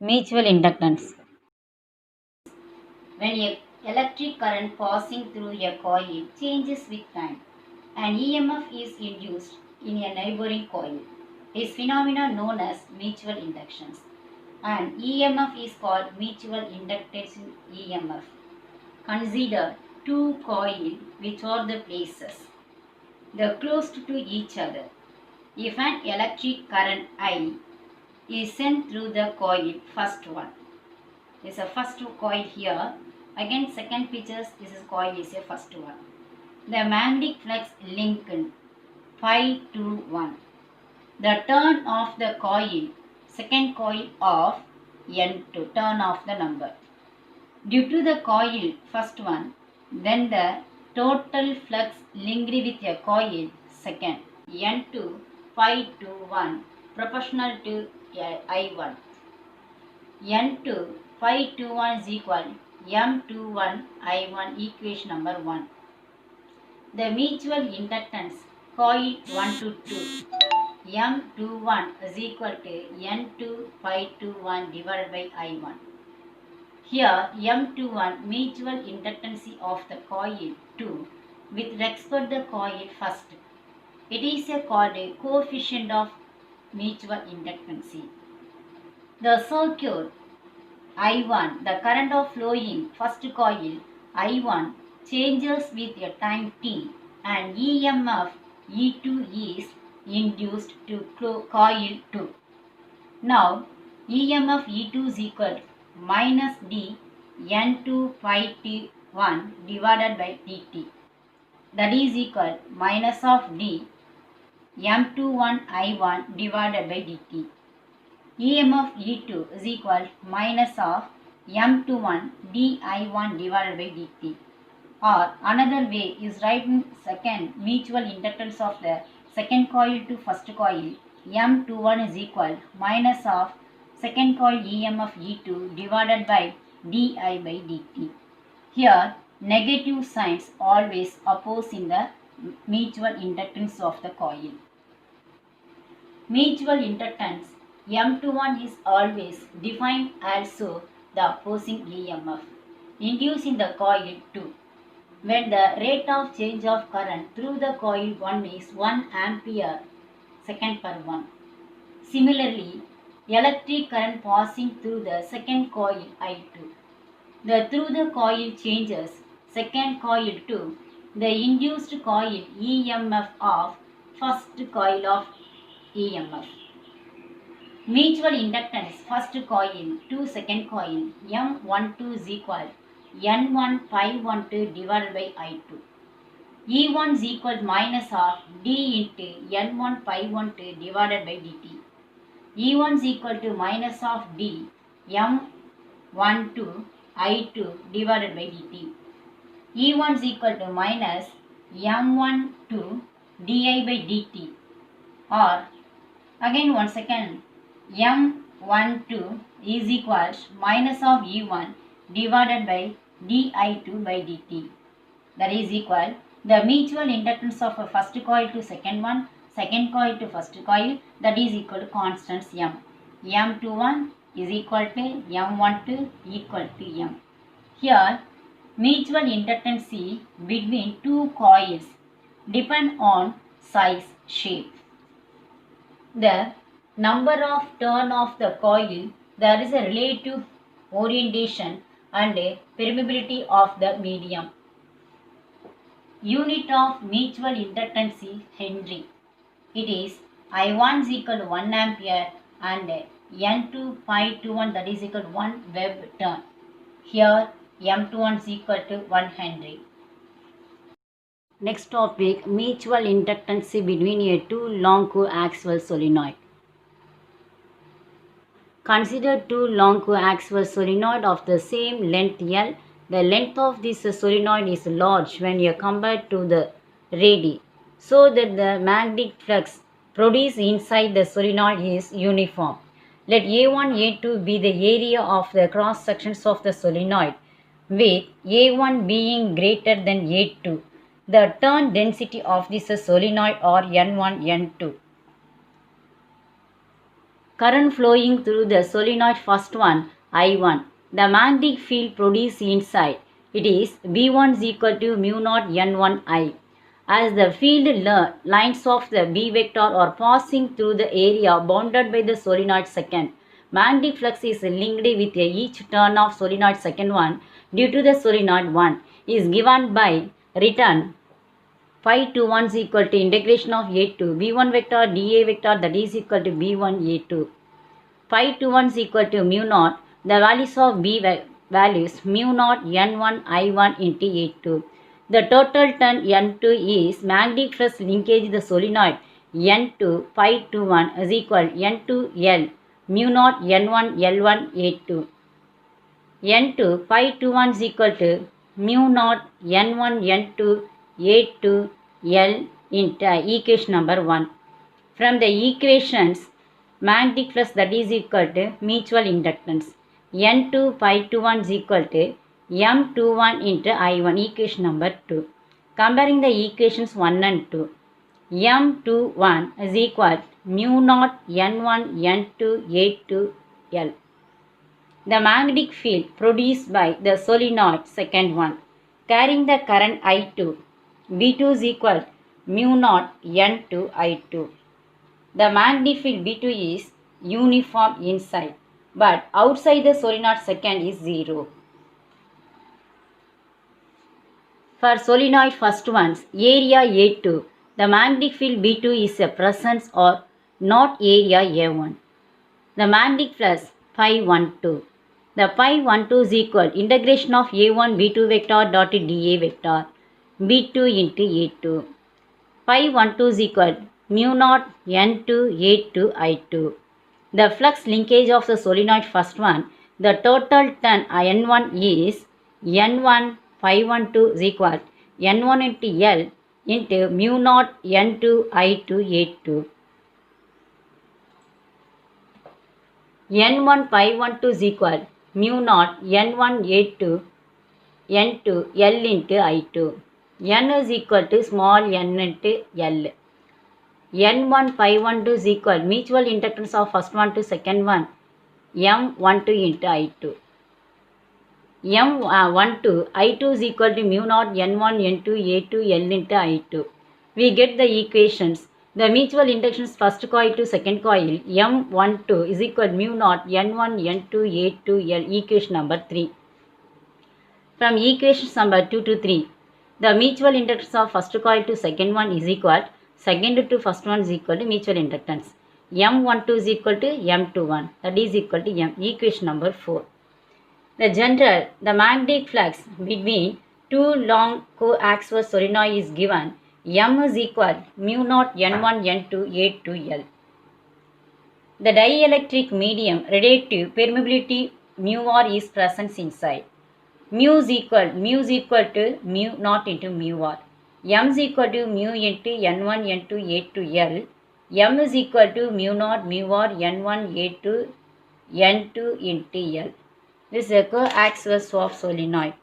Mutual inductance. When a electric current passing through a coil changes with time, an EMF is induced in a neighboring coil. This phenomenon known as mutual inductance. An EMF is called mutual inductance EMF. Consider two coils which are the places. They are close to each other. If an electric current I is sent through the coil, first one. This is a first coil here. Again, second pictures, this is coil is a first one. The magnetic flux linked phi to 1. The turn of the coil, second coil of N2, turn of the number. Due to the coil, first one, then the total flux linked with a coil, second, N2, phi to 1, proportional to I1. N2, phi 21 is equal M21 I1 equation number 1. The mutual inductance coil 1 to 2 M21 is equal to N2 phi 21 divided by I1. Here M21 mutual inductance of the coil 2 with respect to the coil first. It is called a coefficient of mutual inductance. The circuit I1, the current of flowing first coil I1 changes with a time t and EMF E2 is induced to coil 2. Now EMF E2 is equal minus d N2 phi t1 divided by dt, that is equal minus of d M21 I1 divided by dt. EMF E2 is equal minus of M21 dI1 divided by dt. Or another way is writing second mutual inductance of the second coil to first coil. M21 is equal minus of second coil EMF E2 divided by di by dt. Here negative signs always oppose in the mutual inductance of the coil. Mutual inductance M21 is always defined also the opposing EMF induced in the coil 2 when the rate of change of current through the coil 1 is 1 ampere second per 1. Similarly, electric current passing through the second coil I2. Through the coil changes second coil 2, the induced coil EMF of first coil of EMF. Mutual inductance first coil to second coil M12 is equal N1 phi 12 divided by I2. E1 is equal minus of d into N1 phi 12 divided by dt. E1 is equal to minus of d M12 I2 divided by dt. E1 is equal to minus M12 di by dt, or again once again M12 is equal minus of E1 divided by di2 by dt, that is equal the mutual inductance of a first coil to second one, second coil to first coil, that is equal to constants M. M21 is equal to M12 equal to M. Here mutual inductance between two coils depend on size, shape. The number of turn of the coil, there is a relative orientation and a permeability of the medium. Unit of mutual inductance is Henry. It is I1 is equal to 1 ampere and N2 phi 21, that is equal to 1 Webb turn. Here M21 is equal to 1 Henry. Next topic, mutual inductance between a two long coaxial solenoid. Consider two long coaxial solenoid of the same length L. The length of this solenoid is large when you compare to the radii, so that the magnetic flux produced inside the solenoid is uniform. Let A1, A2 be the area of the cross sections of the solenoid, with A1 being greater than A2. The turn density of this solenoid are N1, N2. Current flowing through the solenoid first one, I1. The magnetic field produced inside. It is B1 is equal to mu naught N1I. As the field lines of the B vector are passing through the area bounded by the solenoid second, magnetic flux is linked with each turn of solenoid second 1 due to the solenoid 1 is given by written phi 2 1 is equal to integration of A to B1 vector dA vector, that is equal to B1 A2. Phi 2 1 is equal to mu naught, the values of B values mu naught N1 I1 into A2. The total turn N2 is magnetic flux linkage the solenoid N2 phi 2 1 is equal N2 L mu naught N1 L1 A2. N2 phi 2 1 is equal to mu naught N1 N2 A2 L into equation number 1. From the equations, magnetic flux that is equal to mutual inductance. N2 phi 2 1 is equal to M21 into I1, equation number 2. Comparing the equations 1 and 2, M21 is equal mu naught N1 N2 A2 L. The magnetic field produced by the solenoid second one carrying the current I2, B2 is equal mu naught N2 I2. The magnetic field B2 is uniform inside, but outside the solenoid second is 0. For solenoid first ones, area A2, the magnetic field B2 is a presence or not area A1. The magnetic flux phi 12. The phi 12 is equal integration of A1 B2 vector dot dA vector B2 into A2. Phi 12 is equal mu naught N2 A2 I2. The flux linkage of the solenoid first one, the total turn N1 is N1 phi 12 is equal N1 into L into mu naught N2 I2 A2. N1 phi 12 is equal mu naught N1 A2 N2 L into I2. N is equal to small n into L. N1 phi 12 is equal mutual inductance of first one to second one M12 into I2. M12 I2 is equal to mu naught N1 N2 A2 L into I2. We get the equations. The mutual inductance first coil to second coil M12 is equal mu naught N1 N2 A2 L, equation number 3. From equations number 2 to 3, the mutual inductance of first coil to second one is equal, second to first one is equal to mutual inductance. M12 is equal to M21, that is equal to M, equation number 4. The magnetic flux between two long coaxial solenoid is given. M is equal mu naught N1 N2 A2 L. The dielectric medium relative permeability mu R is present inside. Mu is equal to mu naught into mu R. M is equal to mu into N1 N2 A2 L. M is equal to mu naught mu R N1 A2 N2 into L. This is a coaxial swap solenoid.